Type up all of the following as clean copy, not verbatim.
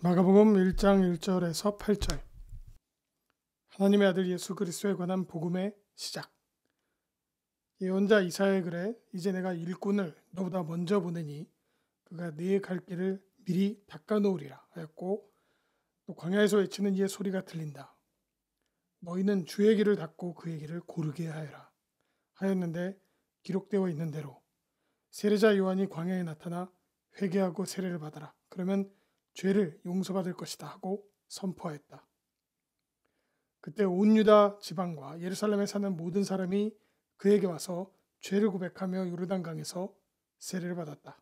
마가복음 1장 1절에서 8절. 하나님의 아들 예수 그리스도에 관한 복음의 시작. 예언자 이사야의 글에 이제 내가 일꾼을 너보다 먼저 보내니 그가 네 갈 길을 미리 닦아 놓으리라 하였고, 또 광야에서 외치는 이의 소리가 들린다. 너희는 주의 길을 닦고 그의 길을 고르게 하여라 하였는데, 기록되어 있는 대로 세례자 요한이 광야에 나타나 회개하고 세례를 받아라, 그러면 죄를 용서받을 것이다 하고 선포하였다. 그때 온 유다 지방과 예루살렘에 사는 모든 사람이 그에게 와서 죄를 고백하며 요르단강에서 세례를 받았다.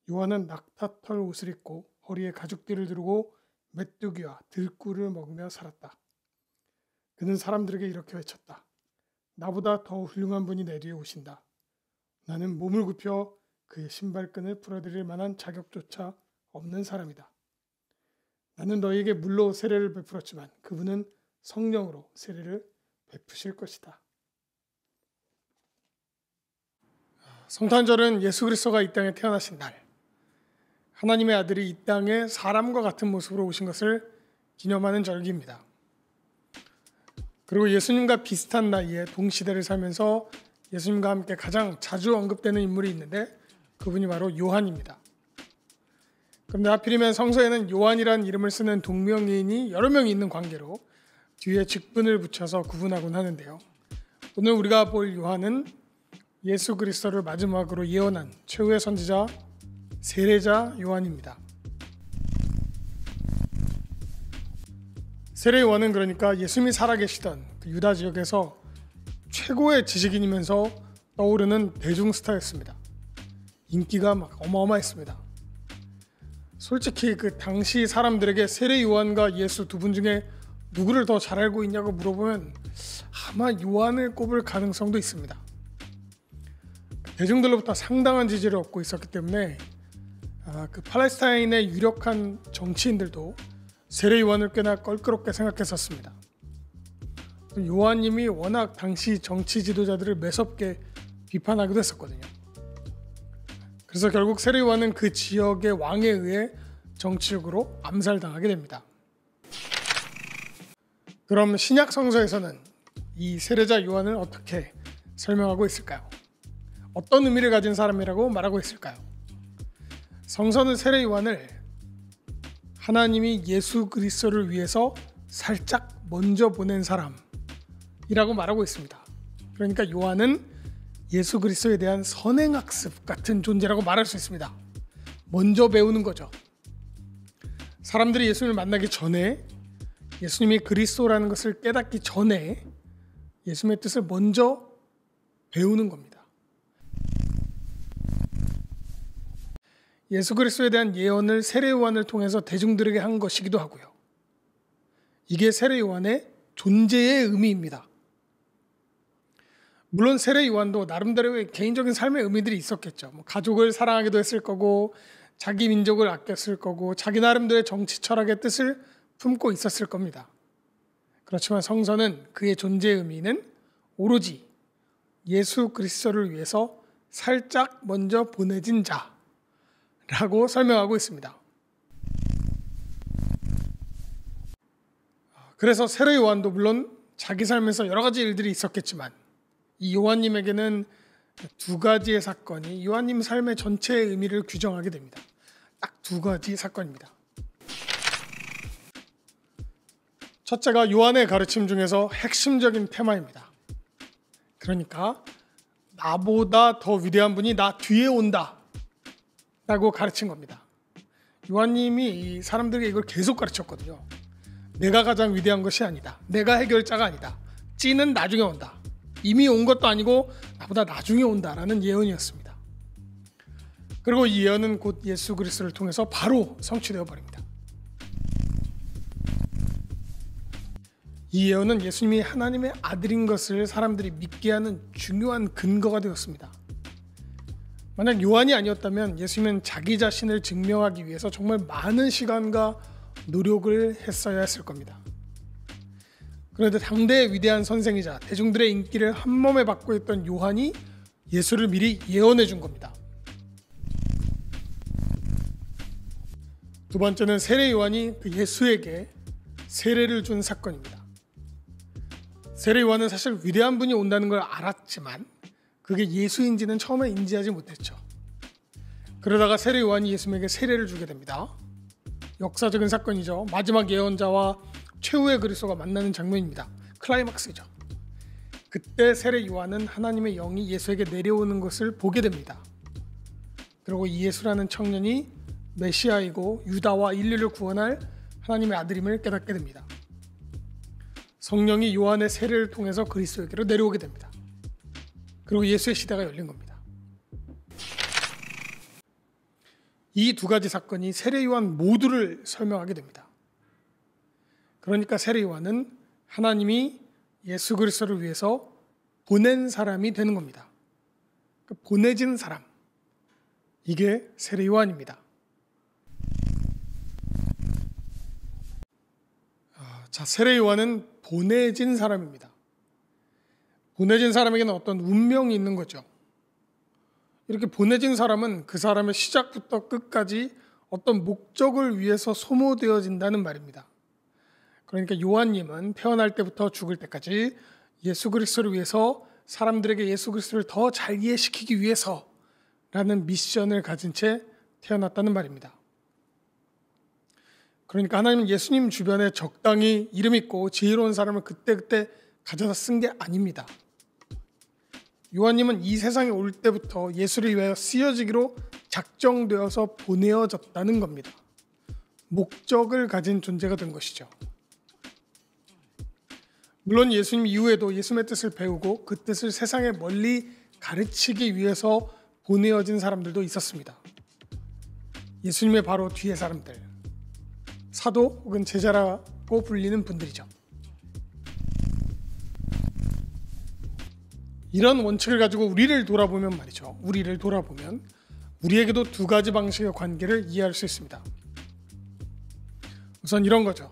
요한은 낙타털 옷을 입고 허리에 가죽띠를 두르고 메뚜기와 들꿀을 먹으며 살았다. 그는 사람들에게 이렇게 외쳤다. 나보다 더 훌륭한 분이 내 뒤에 오신다. 나는 몸을 굽혀 그의 신발끈을 풀어드릴 만한 자격조차 없는 사람이다. 나는 너희에게 물로 세례를 베풀었지만 그분은 성령으로 세례를 베푸실 것이다. 성탄절은 예수 그리스도가 이 땅에 태어나신 날, 하나님의 아들이 이 땅에 사람과 같은 모습으로 오신 것을 기념하는 절기입니다. 그리고 예수님과 비슷한 나이에 동시대를 살면서 예수님과 함께 가장 자주 언급되는 인물이 있는데, 그분이 바로 요한입니다. 그런데 하필이면 성서에는 요한이라는 이름을 쓰는 동명이인이 여러 명이 있는 관계로 뒤에 직분을 붙여서 구분하곤 하는데요. 오늘 우리가 볼 요한은 예수 그리스도를 마지막으로 예언한 최후의 선지자 세례자 요한입니다. 세례 요한은 그러니까 예수님이 살아계시던 그 유다 지역에서 최고의 지식인이면서 떠오르는 대중 스타였습니다. 인기가 막 어마어마했습니다. 솔직히 그 당시 사람들에게 세례 요한과 예수 두 분 중에 누구를 더 잘 알고 있냐고 물어보면 아마 요한을 꼽을 가능성도 있습니다. 대중들로부터 상당한 지지를 얻고 있었기 때문에 그 팔레스타인의 유력한 정치인들도 세례 요한을 꽤나 껄끄럽게 생각했었습니다. 요한님이 워낙 당시 정치 지도자들을 매섭게 비판하기도 했었거든요. 그래서 결국 세례 요한은 그 지역의 왕에 의해 정치적으로 암살당하게 됩니다. 그럼 신약 성서에서는 이 세례자 요한을 어떻게 설명하고 있을까요? 어떤 의미를 가진 사람이라고 말하고 있을까요? 성서는 세례 요한을 하나님이 예수 그리스도를 위해서 살짝 먼저 보낸 사람이라고 말하고 있습니다. 그러니까 요한은 예수 그리스도에 대한 선행학습 같은 존재라고 말할 수 있습니다. 먼저 배우는 거죠. 사람들이 예수님을 만나기 전에, 예수님이 그리스도라는 것을 깨닫기 전에 예수님의 뜻을 먼저 배우는 겁니다. 예수 그리스도에 대한 예언을 세례 요한을 통해서 대중들에게 한 것이기도 하고요. 이게 세례 요한의 존재의 의미입니다. 물론 세례 요한도 나름대로의 개인적인 삶의 의미들이 있었겠죠. 가족을 사랑하기도 했을 거고, 자기 민족을 아꼈을 거고, 자기 나름대로의 정치 철학의 뜻을 품고 있었을 겁니다. 그렇지만 성서는 그의 존재의 의미는 오로지 예수 그리스도를 위해서 살짝 먼저 보내진 자라고 설명하고 있습니다. 그래서 세례 요한도 물론 자기 삶에서 여러 가지 일들이 있었겠지만, 이 요한님에게는 두 가지의 사건이 요한님 삶의 전체의 의미를 규정하게 됩니다. 딱 두 가지 사건입니다. 첫째가 요한의 가르침 중에서 핵심적인 테마입니다. 그러니까 나보다 더 위대한 분이 나 뒤에 온다 라고 가르친 겁니다. 요한님이 이 사람들에게 이걸 계속 가르쳤거든요. 내가 가장 위대한 것이 아니다. 내가 해결자가 아니다. 찌는 나중에 온다. 이미 온 것도 아니고 나보다 나중에 온다라는 예언이었습니다. 그리고 이 예언은 곧 예수 그리스도를 통해서 바로 성취되어 버립니다. 이 예언은 예수님이 하나님의 아들인 것을 사람들이 믿게 하는 중요한 근거가 되었습니다. 만약 요한이 아니었다면 예수님은 자기 자신을 증명하기 위해서 정말 많은 시간과 노력을 했어야 했을 겁니다. 그런데 당대의 위대한 선생이자 대중들의 인기를 한몸에 받고 있던 요한이 예수를 미리 예언해 준 겁니다. 두 번째는 세례 요한이 그 예수에게 세례를 준 사건입니다. 세례 요한은 사실 위대한 분이 온다는 걸 알았지만 그게 예수인지는 처음에 인지하지 못했죠. 그러다가 세례 요한이 예수님에게 세례를 주게 됩니다. 역사적인 사건이죠. 마지막 예언자와 최후의 그리스도가 만나는 장면입니다. 클라이막스죠. 그때 세례 요한은 하나님의 영이 예수에게 내려오는 것을 보게 됩니다. 그리고 이 예수라는 청년이 메시아이고 유다와 인류를 구원할 하나님의 아들임을 깨닫게 됩니다. 성령이 요한의 세례를 통해서 그리스도에게로 내려오게 됩니다. 그리고 예수의 시대가 열린 겁니다. 이 두 가지 사건이 세례 요한 모두를 설명하게 됩니다. 그러니까 세례 요한은 하나님이 예수 그리스도를 위해서 보낸 사람이 되는 겁니다. 보내진 사람, 이게 세례 요한입니다. 자, 세례 요한은 보내진 사람입니다. 보내진 사람에게는 어떤 운명이 있는 거죠. 이렇게 보내진 사람은 그 사람의 시작부터 끝까지 어떤 목적을 위해서 소모되어진다는 말입니다. 그러니까 요한님은 태어날 때부터 죽을 때까지 예수 그리스도를 위해서 사람들에게 예수 그리스도를 더 잘 이해시키기 위해서라는 미션을 가진 채 태어났다는 말입니다. 그러니까 하나님은 예수님 주변에 적당히 이름 있고 지혜로운 사람을 그때그때 가져다 쓴 게 아닙니다. 요한님은 이 세상에 올 때부터 예수를 위하여 쓰여지기로 작정되어서 보내어졌다는 겁니다. 목적을 가진 존재가 된 것이죠. 물론 예수님 이후에도 예수님의 뜻을 배우고 그 뜻을 세상에 멀리 가르치기 위해서 보내어진 사람들도 있었습니다. 예수님의 바로 뒤에 사람들, 사도 혹은 제자라고 불리는 분들이죠. 이런 원칙을 가지고 우리를 돌아보면 말이죠. 우리를 돌아보면 우리에게도 두 가지 방식의 관계를 이해할 수 있습니다. 우선 이런 거죠.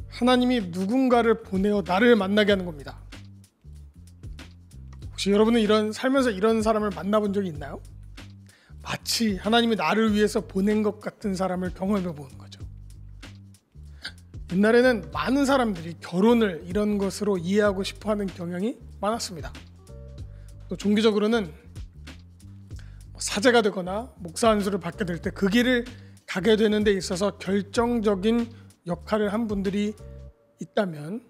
하나님이 누군가를 보내어 나를 만나게 하는 겁니다. 혹시 여러분은 살면서 이런 사람을 만나본 적이 있나요? 마치 하나님이 나를 위해서 보낸 것 같은 사람을 경험해 보는 거죠. 옛날에는 많은 사람들이 결혼을 이런 것으로 이해하고 싶어하는 경향이 많았습니다. 또 종교적으로는 사제가 되거나 목사 안수를 받게 될 때 그 길을 가게 되는 데 있어서 결정적인 역할을 한 분들이 있다면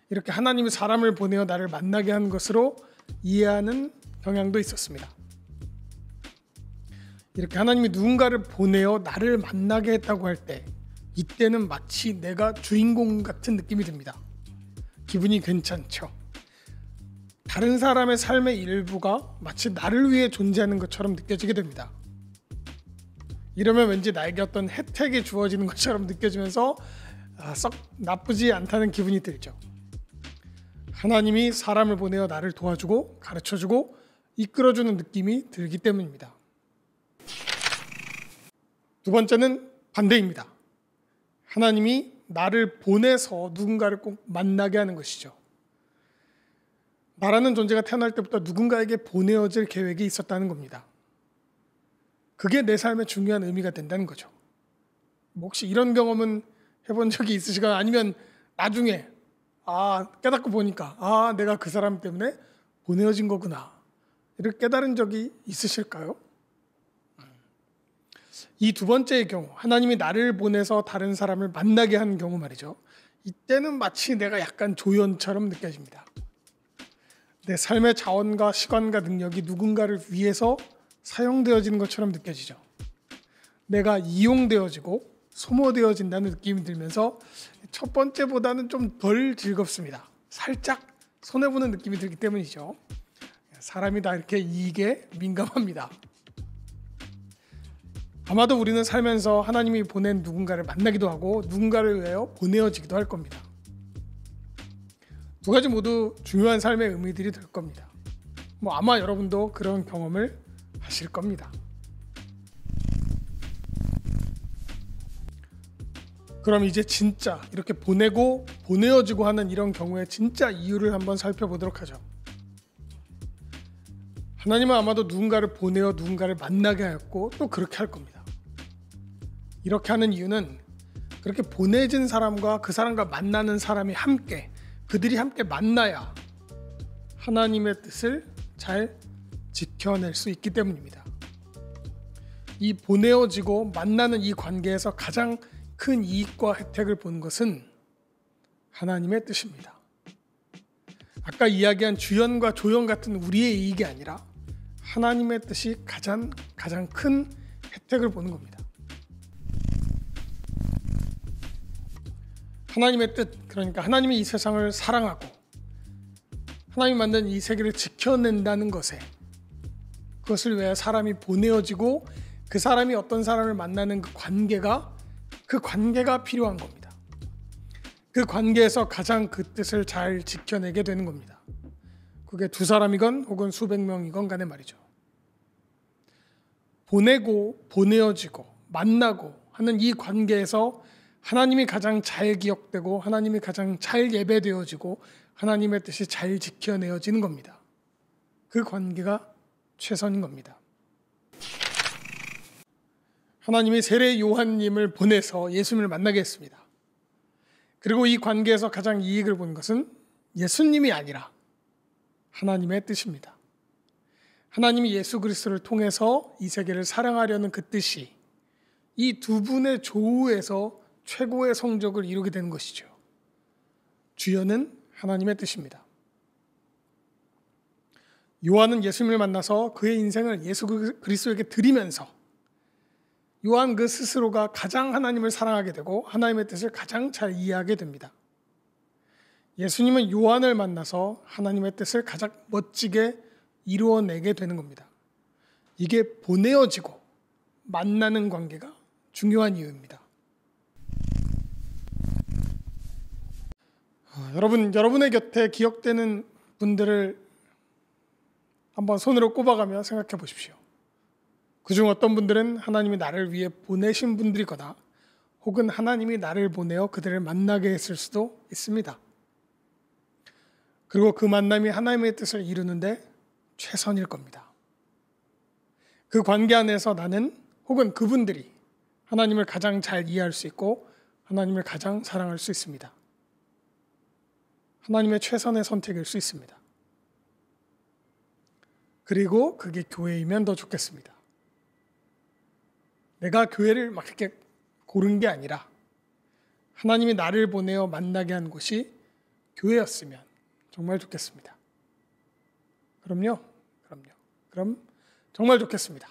이렇게 하나님이 사람을 보내어 나를 만나게 한 것으로 이해하는 경향도 있었습니다. 이렇게 하나님이 누군가를 보내어 나를 만나게 했다고 할 때 이때는 마치 내가 주인공 같은 느낌이 듭니다. 기분이 괜찮죠. 다른 사람의 삶의 일부가 마치 나를 위해 존재하는 것처럼 느껴지게 됩니다. 이러면 왠지 나에게 어떤 혜택이 주어지는 것처럼 느껴지면서 썩 나쁘지 않다는 기분이 들죠. 하나님이 사람을 보내어 나를 도와주고 가르쳐주고 이끌어주는 느낌이 들기 때문입니다. 두 번째는 반대입니다. 하나님이 나를 보내서 누군가를 꼭 만나게 하는 것이죠. 나라는 존재가 태어날 때부터 누군가에게 보내어질 계획이 있었다는 겁니다. 그게 내 삶에 중요한 의미가 된다는 거죠. 혹시 이런 경험은 해본 적이 있으시거나 아니면 나중에 깨닫고 보니까 내가 그 사람 때문에 보내어진 거구나 이렇게 깨달은 적이 있으실까요? 이 두 번째의 경우, 하나님이 나를 보내서 다른 사람을 만나게 하는 경우 말이죠. 이때는 마치 내가 약간 조연처럼 느껴집니다. 내 삶의 자원과 시간과 능력이 누군가를 위해서 사용되어지는 것처럼 느껴지죠. 내가 이용되어지고 소모되어진다는 느낌이 들면서 첫 번째보다는 좀 덜 즐겁습니다. 살짝 손해보는 느낌이 들기 때문이죠. 사람이 다 이렇게 이익에 민감합니다. 아마도 우리는 살면서 하나님이 보낸 누군가를 만나기도 하고 누군가를 위하여 보내어지기도 할 겁니다. 두 가지 모두 중요한 삶의 의미들이 될 겁니다. 아마 여러분도 그런 경험을 하실 겁니다. 그럼 이제 진짜 이렇게 보내고 보내어지고 하는 이런 경우의 진짜 이유를 한번 살펴보도록 하죠. 하나님은 아마도 누군가를 보내어 누군가를 만나게 하였고 또 그렇게 할 겁니다. 이렇게 하는 이유는 그렇게 보내진 사람과 그 사람과 만나는 사람이 그들이 함께 만나야 하나님의 뜻을 잘 지켜낼 수 있기 때문입니다. 이 보내어지고 만나는 이 관계에서 가장 큰 이익과 혜택을 보는 것은 하나님의 뜻입니다. 아까 이야기한 주연과 조연 같은 우리의 이익이 아니라 하나님의 뜻이 가장 큰 혜택을 보는 겁니다. 하나님의 뜻, 그러니까 하나님이 이 세상을 사랑하고 하나님이 만든 이 세계를 지켜낸다는 것에, 그것을 위해 사람이 보내어지고 그 사람이 어떤 사람을 만나는 그 관계가 필요한 겁니다. 그 관계에서 가장 그 뜻을 잘 지켜내게 되는 겁니다. 그게 두 사람이건 혹은 수백 명이건 간에 말이죠. 보내고 보내어지고 만나고 하는 이 관계에서 하나님이 가장 잘 기억되고 하나님이 가장 잘 예배되어지고 하나님의 뜻이 잘 지켜내어지는 겁니다. 그 관계가 최선인 겁니다. 하나님이 세례 요한님을 보내서 예수님을 만나게 했습니다. 그리고 이 관계에서 가장 이익을 본 것은 예수님이 아니라 하나님의 뜻입니다. 하나님이 예수 그리스도를 통해서 이 세계를 사랑하려는 그 뜻이 이 두 분의 조우에서 최고의 성적을 이루게 되는 것이죠. 주연은 하나님의 뜻입니다. 요한은 예수님을 만나서 그의 인생을 예수 그리스도에게 드리면서 요한 그 스스로가 가장 하나님을 사랑하게 되고 하나님의 뜻을 가장 잘 이해하게 됩니다. 예수님은 요한을 만나서 하나님의 뜻을 가장 멋지게 이루어내게 되는 겁니다. 이게 보내어지고 만나는 관계가 중요한 이유입니다. 여러분의 곁에 기억되는 분들을 한번 손으로 꼽아가며 생각해 보십시오. 그중 어떤 분들은 하나님이 나를 위해 보내신 분들이거나 혹은 하나님이 나를 보내어 그들을 만나게 했을 수도 있습니다. 그리고 그 만남이 하나님의 뜻을 이루는데 최선일 겁니다. 그 관계 안에서 나는 혹은 그분들이 하나님을 가장 잘 이해할 수 있고 하나님을 가장 사랑할 수 있습니다. 하나님의 최선의 선택일 수 있습니다. 그리고 그게 교회이면 더 좋겠습니다. 내가 교회를 막 이렇게 고른 게 아니라 하나님이 나를 보내어 만나게 한 곳이 교회였으면 정말 좋겠습니다. 그럼 정말 좋겠습니다.